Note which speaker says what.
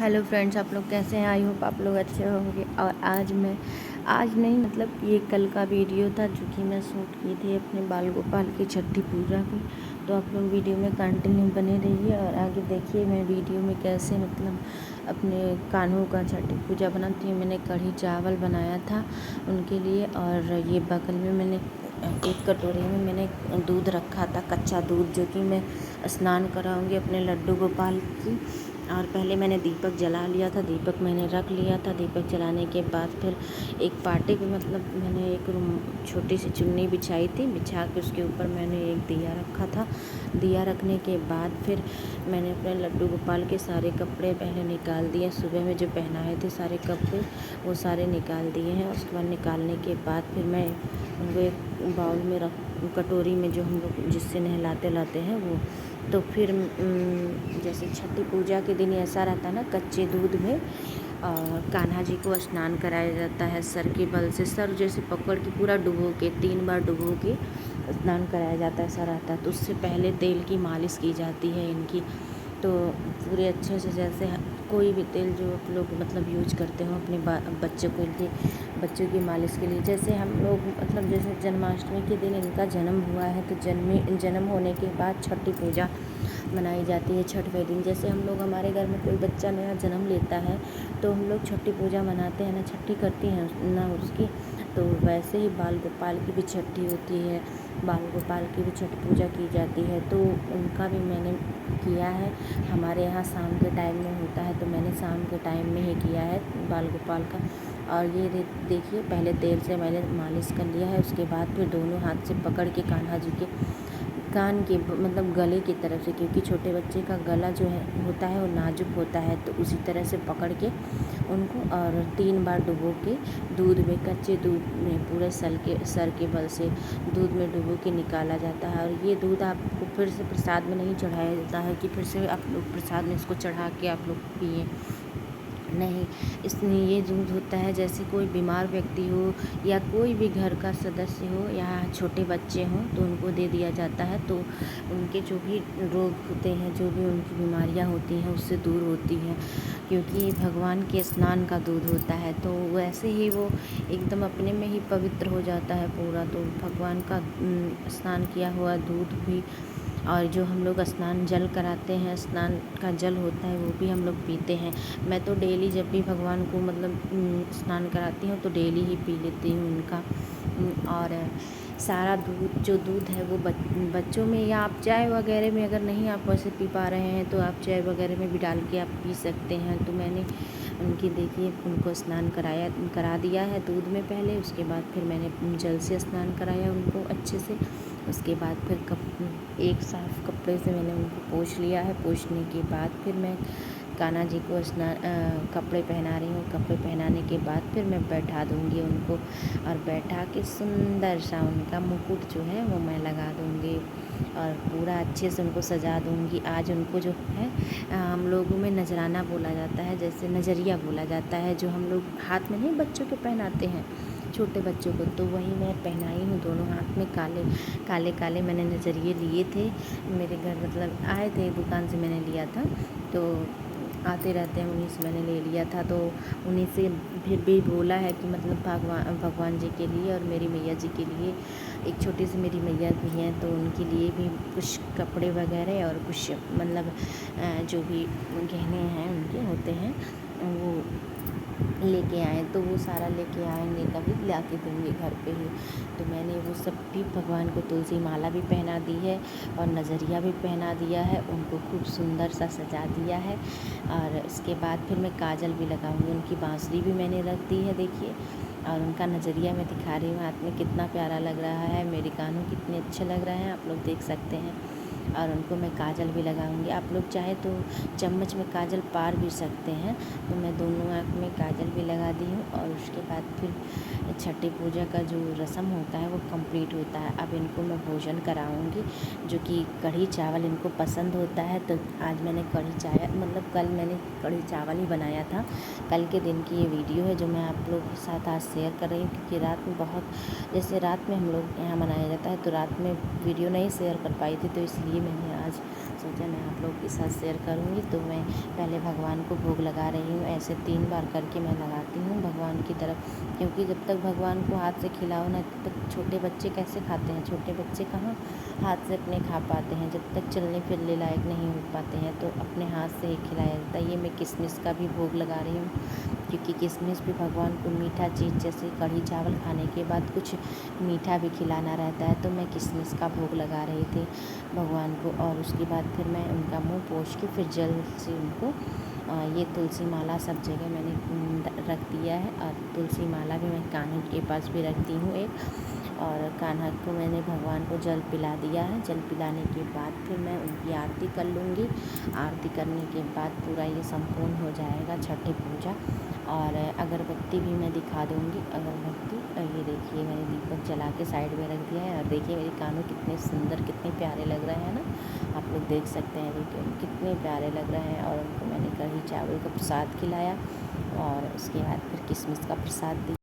Speaker 1: Hello friends, आप लोग कैसे हैं? आई होप आप लोग अच्छे होंगे। और आज नहीं मतलब ये कल का वीडियो था जो कि मैं शूट की थी अपने बाल गोपाल की छठी पूजा की। तो आप लोग वीडियो में कंटिन्यू बने रहिए और आगे देखिए मैं वीडियो में कैसे मतलब अपने कान्हों का छठी पूजा बनाती हूँ। मैंने कढ़ी चावल बनाया था उनके लिए, और ये बगल में मैंने एक कटोरी में मैंने दूध रखा था, कच्चा दूध, जो कि मैं स्नान कराऊंगी अपने लड्डू गोपाल की। और पहले मैंने दीपक जला लिया था, दीपक मैंने रख लिया था। दीपक जलाने के बाद फिर एक पार्टी पे मतलब मैंने एक छोटी सी चुन्नी बिछाई थी, बिछा के उसके ऊपर मैंने एक दिया रखा था। दिया रखने के बाद फिर मैंने अपने लड्डू गोपाल के सारे कपड़े पहले निकाल दिए। सुबह में जो पहनाए थे सारे कपड़े वो सारे निकाल दिए हैं। उसके बाद निकालने के बाद फिर मैं उनको एक बाउल में कटोरी में, जो हम लोग जिससे नहलाते लाते हैं वो, तो फिर जैसे छठी पूजा के दिन ऐसा रहता है ना, कच्चे दूध में कान्हा जी को स्नान कराया जाता है। सर के बल से सर जैसे पकड़ के पूरा डुबो के 3 बार डुबो के स्नान कराया जाता है, ऐसा रहता है। तो उससे पहले तेल की मालिश की जाती है इनकी, तो पूरे अच्छे से, जैसे कोई भी तेल जो आप लोग मतलब यूज करते हो अपने बच्चों के लिए, बच्चों की मालिश के लिए। जैसे हम लोग मतलब जैसे जन्माष्टमी के दिन इनका जन्म हुआ है, तो जन्म होने के बाद छठी पूजा मनाई जाती है। छठवें दिन जैसे हम लोग, हमारे घर में कोई बच्चा नया जन्म लेता है तो हम लोग छठी पूजा मनाते हैं ना, छठी करती हैं ना उसकी। तो वैसे ही बाल गोपाल की भी छठी होती है, बाल गोपाल की भी छठ पूजा की जाती है। तो उनका भी मैंने किया है। हमारे यहाँ शाम के टाइम में होता है, तो मैंने शाम के टाइम में ही किया है बाल गोपाल का। और ये देखिए, पहले तेल से मैंने मालिश कर लिया है। उसके बाद फिर दोनों हाथ से पकड़ के कान्हा जी के कान के मतलब गले की तरफ से, क्योंकि छोटे बच्चे का गला जो है होता है वो नाजुक होता है, तो उसी तरह से पकड़ के उनको और 3 बार डुबो के दूध में, कच्चे दूध में, पूरे सर के बल से दूध में डुबो के निकाला जाता है। और ये दूध आपको फिर से प्रसाद में नहीं चढ़ाया जाता है कि फिर से आप लोग प्रसाद में इसको चढ़ा के आप लोग पिए, नहीं। इसमें ये दूध होता है, जैसे कोई बीमार व्यक्ति हो या कोई भी घर का सदस्य हो या छोटे बच्चे हों तो उनको दे दिया जाता है। तो उनके जो भी रोग होते हैं, जो भी उनकी बीमारियां होती हैं उससे दूर होती हैं, क्योंकि भगवान के स्नान का दूध होता है। तो वैसे ही वो एकदम अपने में ही पवित्र हो जाता है पूरा। तो भगवान का स्नान किया हुआ दूध भी, और जो हम लोग स्नान जल कराते हैं, स्नान का जल होता है वो भी हम लोग पीते हैं। मैं तो डेली जब भी भगवान को मतलब स्नान कराती हूँ तो डेली ही पी लेती हूँ उनका। और सारा दूध, जो दूध है वो बच्चों में, या आप चाय वगैरह में, अगर नहीं आप वैसे पी पा रहे हैं तो आप चाय वगैरह में भी डाल के आप पी सकते हैं। तो मैंने उनकी देखिए उनको स्नान करा दिया है दूध में पहले। उसके बाद फिर मैंने जल से स्नान कराया उनको अच्छे से। उसके बाद फिर एक साफ़ कपड़े से मैंने उनको पोंछ लिया है। पोंछने के बाद फिर मैं कान्हा जी को कपड़े पहना रही हूँ। कपड़े पहनाने के बाद फिर मैं बैठा दूँगी उनको, और बैठा के सुंदर सा उनका मुकुट जो है वो मैं लगा दूँगी और पूरा अच्छे से उनको सजा दूँगी। आज उनको जो है हम लोगों में नजराना बोला जाता है, जैसे नज़रिया बोला जाता है, जो हम लोग हाथ में नहीं बच्चों के पहनाते हैं, छोटे बच्चों को, तो वही मैं पहनाई हूँ। दोनों हाथ में काले काले काले मैंने नज़रिए लिए थे। मेरे घर मतलब आए थे, दुकान से मैंने लिया था, तो आते रहते हैं, उन्हीं से मैंने ले लिया था। तो उन्हीं से फिर भी बोला है कि मतलब भगवान जी के लिए और मेरी मैया जी के लिए, एक छोटी सी मेरी मैया भी हैं तो उनके लिए भी कुछ कपड़े वगैरह और कुछ मतलब जो भी गहने हैं उनके होते हैं वो लेके आए। तो वो सारा लेके आएंगे, तभी ला के दूँगी घर पे ही। तो मैंने वो सब भी भगवान को तुलसी माला भी पहना दी है और नज़रिया भी पहना दिया है, उनको खूब सुंदर सा सजा दिया है। और इसके बाद फिर मैं काजल भी लगाऊंगी। उनकी बांसुरी भी मैंने रख दी है देखिए, और उनका नज़रिया मैं दिखा रही हूँ हाथ में, कितना प्यारा लग रहा है। मेरे कानों कितने अच्छे लग रहे हैं, आप लोग देख सकते हैं। और उनको मैं काजल भी लगाऊंगी। आप लोग चाहे तो चम्मच में काजल पार भी सकते हैं। तो मैं दोनों आँख में काजल भी लगा दी हूँ। और उसके बाद फिर छठी पूजा का जो रस्म होता है वो कंप्लीट होता है। अब इनको मैं भोजन कराऊंगी, जो कि कढ़ी चावल इनको पसंद होता है। तो आज मैंने कढ़ी चावल मतलब कल मैंने कढ़ी चावल ही बनाया था। कल के दिन की ये वीडियो है जो मैं आप लोगों के साथ आज शेयर कर रही हूँ, क्योंकि रात में बहुत, जैसे रात में हम लोग यहाँ मनाया जाता है तो रात में वीडियो नहीं शेयर कर पाई थी, तो इसलिए मैंने आज सोचा मैं आप लोगों के साथ शेयर करूँगी। तो मैं पहले भगवान को भोग लगा रही हूँ, ऐसे 3 बार करके मैं लगाती हूँ भगवान की तरफ, क्योंकि जब तक भगवान को हाथ से खिलाओ ना तब तक छोटे बच्चे कैसे खाते हैं, छोटे बच्चे कहाँ हाथ से अपने खा पाते हैं, जब तक चलने फिरने लायक नहीं हो पाते हैं तो अपने हाथ से ही खिलाया जाता है। ये मैं किशमिश का भी भोग लगा रही हूँ, क्योंकि किशमिश भी भगवान को मीठा चीज़, जैसे कढ़ी चावल खाने के बाद कुछ मीठा भी खिलाना रहता है, तो मैं किशमिश का भोग लगा रही थी भगवान को। और उसके बाद फिर मैं उनका मुँह पोंछ के फिर जल से उनको ये तुलसी माला सब जगह मैंने रख दिया है, और तुलसी माला भी मैं कान्हा के पास भी रखती हूँ एक, और कान्हा को मैंने भगवान को जल पिला दिया है। जल पिलाने के बाद फिर मैं उनकी आरती कर लूँगी। आरती करने के बाद पूरा ये संपूर्ण हो जाएगा छठी पूजा। और अगरबत्ती भी मैं दिखा दूँगी, अगरबत्ती ये देखिए मैंने दीपक जला के साइड में रख दिया है। और देखिए मेरे कानों कितने सुंदर, कितने प्यारे लग रहे हैं ना, आप लोग देख सकते हैं वीडियो में कितने प्यारे लग रहे हैं। और उनको मैंने कढ़ी चावल का प्रसाद खिलाया, और उसके बाद फिर किशमिश का प्रसाद दिया।